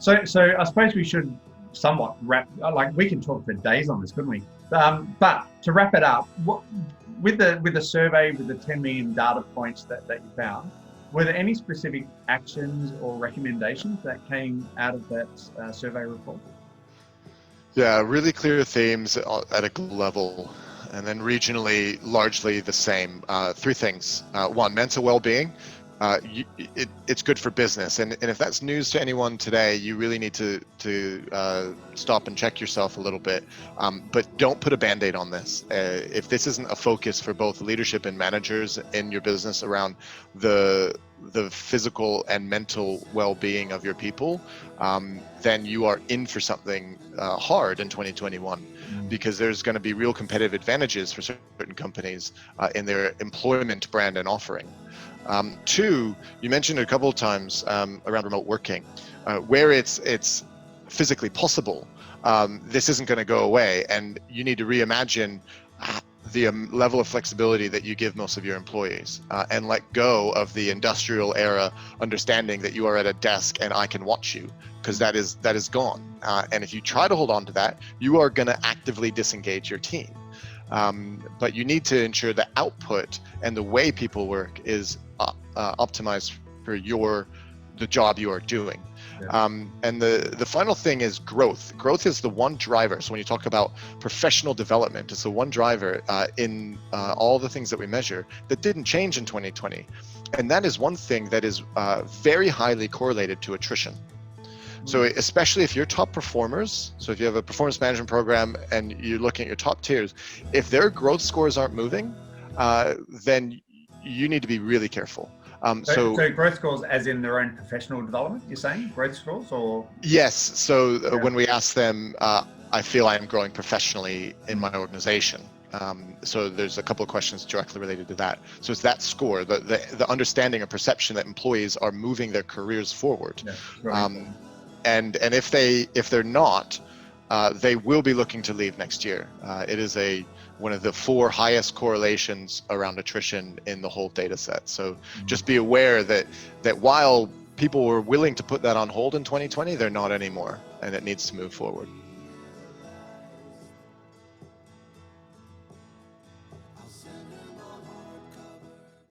So I suppose we should somewhat wrap. Like we can talk for days on this, couldn't we? But to wrap it up, with the survey with the 10 million data points that you found, were there any specific actions or recommendations that came out of that survey report? Yeah, really clear themes at a global level, and then regionally, largely the same. Three things. One, mental well-being. It's good for business, and if that's news to anyone today, you really need to stop and check yourself a little bit. But don't put a band-aid on this. If this isn't a focus for both leadership and managers in your business around the physical and mental well-being of your people, then you are in for something hard in 2021, because there's going to be real competitive advantages for certain companies in their employment brand and offering. Two, you mentioned a couple of times around remote working, where it's physically possible. This isn't going to go away, and you need to reimagine the level of flexibility that you give most of your employees, and let go of the industrial era understanding that you are at a desk and I can watch you, because that is gone. And if you try to hold on to that, you are going to actively disengage your team. But you need to ensure the output and the way people work is optimized for the job you are doing. Yeah. And the final thing is growth. Growth is the one driver. So when you talk about professional development, it's the one driver in all the things that we measure that didn't change in 2020. And that is one thing that is very highly correlated to attrition. So especially if you're top performers, so if you have a performance management program and you're looking at your top tiers, if their growth scores aren't moving, then you need to be really careful. So growth scores as in their own professional development, you're saying? Growth scores or? Yes, so when we ask them, I feel I am growing professionally in my organization. So there's a couple of questions directly related to that. So it's that score, the understanding or perception that employees are moving their careers forward. Yeah, right. And if they're not, they will be looking to leave next year. It is one of the 4 highest correlations around attrition in the whole data set. So just be aware that while people were willing to put that on hold in 2020, they're not anymore, and it needs to move forward.